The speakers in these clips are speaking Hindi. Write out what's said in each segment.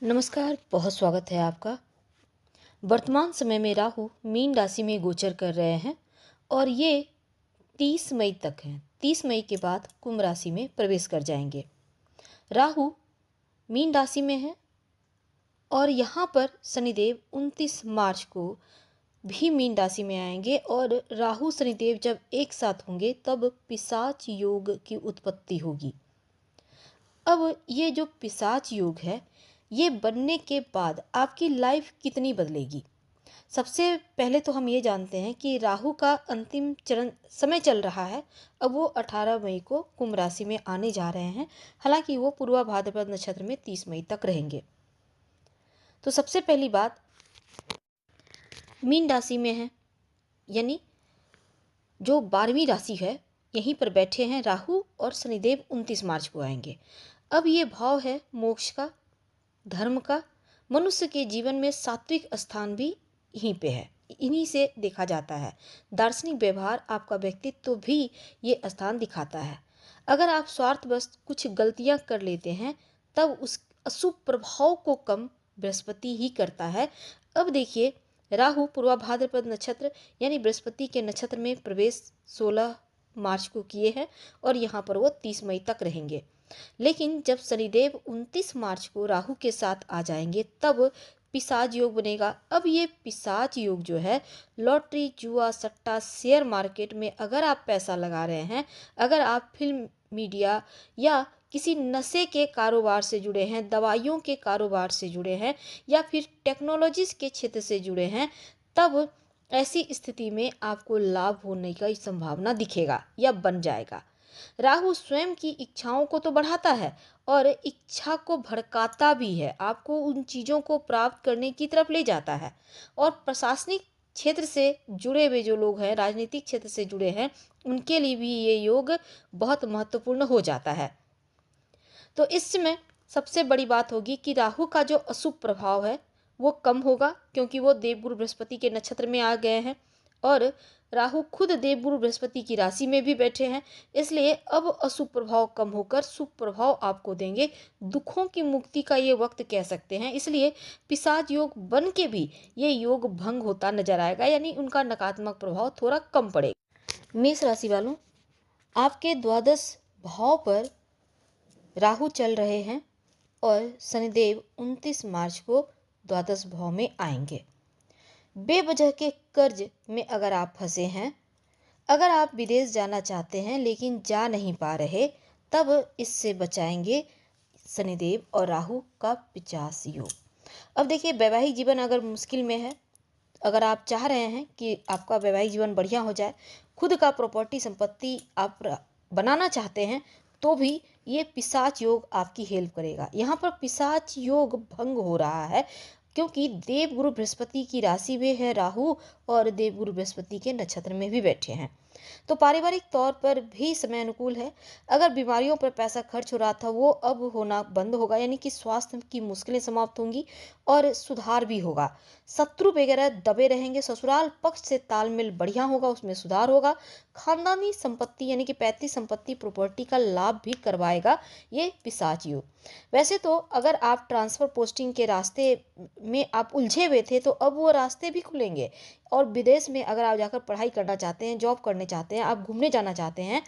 नमस्कार, बहुत स्वागत है आपका। वर्तमान समय में राहु मीन राशि में गोचर कर रहे हैं और ये 30 मई तक हैं। 30 मई के बाद कुंभ राशि में प्रवेश कर जाएंगे। राहु मीन राशि में है और यहाँ पर शनिदेव 29 मार्च को भी मीन राशि में आएंगे और राहु शनिदेव जब एक साथ होंगे तब पिशाच योग की उत्पत्ति होगी। अब ये जो पिशाच योग है, ये बनने के बाद आपकी लाइफ कितनी बदलेगी। सबसे पहले तो हम ये जानते हैं कि राहु का अंतिम चरण समय चल रहा है। अब वो 18 मई को कुंभ राशि में आने जा रहे हैं। हालांकि वो पूर्वा भाद्रपद नक्षत्र में 30 मई तक रहेंगे। तो सबसे पहली बात, मीन राशि में है, यानी जो 12वीं राशि है, यहीं पर बैठे हैं राहु और शनिदेव 29 मार्च को आएंगे। अब ये भाव है मोक्ष का, धर्म का। मनुष्य के जीवन में सात्विक स्थान भी यहीं पे है, इन्हीं से देखा जाता है। दार्शनिक व्यवहार, आपका व्यक्तित्व भी ये स्थान दिखाता है। अगर आप स्वार्थवश कुछ गलतियां कर लेते हैं तब उस अशुभ प्रभाव को कम बृहस्पति ही करता है। अब देखिए, राहु पूर्वा भाद्रपद नक्षत्र यानी बृहस्पति के नक्षत्र में प्रवेश 16 मार्च को किए हैं और यहाँ पर वो 30 मई तक रहेंगे। लेकिन जब शनिदेव 29 मार्च को राहु के साथ आ जाएंगे तब पिशाच योग बनेगा। अब ये पिशाच योग जो है, लॉटरी, जुआ, सट्टा, शेयर मार्केट में अगर आप पैसा लगा रहे हैं, अगर आप फिल्म, मीडिया या किसी नशे के कारोबार से जुड़े हैं, दवाइयों के कारोबार से जुड़े हैं या फिर टेक्नोलॉजीज के क्षेत्र से जुड़े हैं, तब ऐसी स्थिति में आपको लाभ होने की संभावना दिखेगा या बन जाएगा। राहु स्वयं की इच्छाओं को तो बढ़ाता है और इच्छा को भड़काता भी है, आपको उन चीज़ों को प्राप्त करने की तरफ ले जाता है। और प्रशासनिक क्षेत्र से जुड़े हुए जो लोग हैं, राजनीतिक क्षेत्र से जुड़े हैं, उनके लिए भी ये योग बहुत महत्वपूर्ण हो जाता है। तो इसमें सबसे बड़ी बात होगी कि राहु का जो अशुभ प्रभाव है वो कम होगा, क्योंकि वो देवगुरु बृहस्पति के नक्षत्र में आ गए हैं और राहु खुद देवगुरु बृहस्पति की राशि में भी बैठे हैं। इसलिए अब अशुभ प्रभाव कम होकर शुभ प्रभाव आपको देंगे। दुखों की मुक्ति का ये वक्त कह सकते हैं। इसलिए पिशाच योग बन के भी ये योग भंग होता नजर आएगा, यानी उनका नकारात्मक प्रभाव थोड़ा कम पड़ेगा। मेष राशि वालों, आपके द्वादश भाव पर राहु चल रहे हैं और शनिदेव 29 मार्च को द्वादश भाव में आएंगे। बेवजह के कर्ज में अगर आप फंसे हैं, अगर आप विदेश जाना चाहते हैं लेकिन जा नहीं पा रहे, तब इससे बचाएंगे शनिदेव और राहु का 50 योग। अब देखिए, वैवाहिक जीवन अगर मुश्किल में है, अगर आप चाह रहे हैं कि आपका वैवाहिक जीवन बढ़िया हो जाए, खुद का प्रॉपर्टी संपत्ति आप बनाना चाहते हैं, तो भी ये पिशाच योग आपकी हेल्प करेगा। यहाँ पर पिशाच योग भंग हो रहा है क्योंकि देवगुरु बृहस्पति की राशि में है राहु और देवगुरु बृहस्पति के नक्षत्र में भी बैठे हैं। तो पारिवारिक तौर पर भी समय अनुकूल है। अगर बीमारियों पर पैसा खर्च हो रहा था वो अब होना बंद होगा, यानी कि स्वास्थ्य की मुश्किलें समाप्त होंगी और सुधार भी होगा। शत्रु वगैरह दबे रहेंगे। ससुराल पक्ष से तालमेल बढ़िया होगा, उसमें सुधार होगा। खानदानी संपत्ति यानी कि पैतृक संपत्ति, प्रॉपर्टी का लाभ भी करवाएगा ये पिशाच योग। वैसे तो अगर आप ट्रांसफर पोस्टिंग के रास्ते में आप उलझे हुए थे तो अब वो रास्ते भी खुलेंगे और विदेश में अगर आप जाकर पढ़ाई करना चाहते हैं, जॉब करने चाहते हैं, आप घूमने जाना चाहते हैं,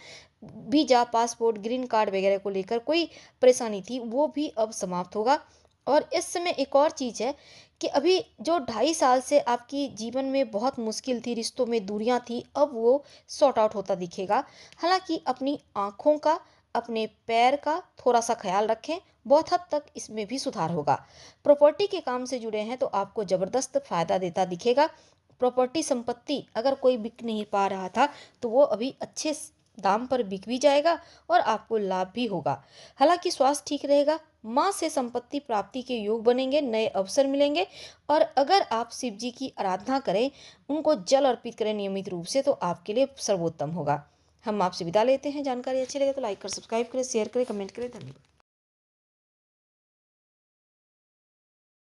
वीजा, पासपोर्ट, ग्रीन कार्ड वगैरह को लेकर कोई परेशानी थी, वो भी अब समाप्त होगा। और इस समय एक और चीज़ है कि अभी जो 2.5 साल से आपकी जीवन में बहुत मुश्किल थी, रिश्तों में दूरियां थी, अब वो सॉर्ट आउट होता दिखेगा। हालांकि अपनी आँखों का, अपने पैर का थोड़ा सा ख्याल रखें, बहुत हद तक इसमें भी सुधार होगा। प्रॉपर्टी के काम से जुड़े हैं तो आपको ज़बरदस्त फायदा देता दिखेगा। प्रॉपर्टी संपत्ति अगर कोई बिक नहीं पा रहा था तो वो अभी अच्छे दाम पर बिक भी जाएगा और आपको लाभ भी होगा। हालांकि स्वास्थ्य ठीक रहेगा। माँ से संपत्ति प्राप्ति के योग बनेंगे, नए अवसर मिलेंगे। और अगर आप शिव जी की आराधना करें, उनको जल अर्पित करें नियमित रूप से, तो आपके लिए सर्वोत्तम होगा। हम आपसे विदा लेते हैं। जानकारी अच्छी लगे तो लाइक कर, सब्सक्राइब करें, शेयर करें, कमेंट करें। धन्यवाद।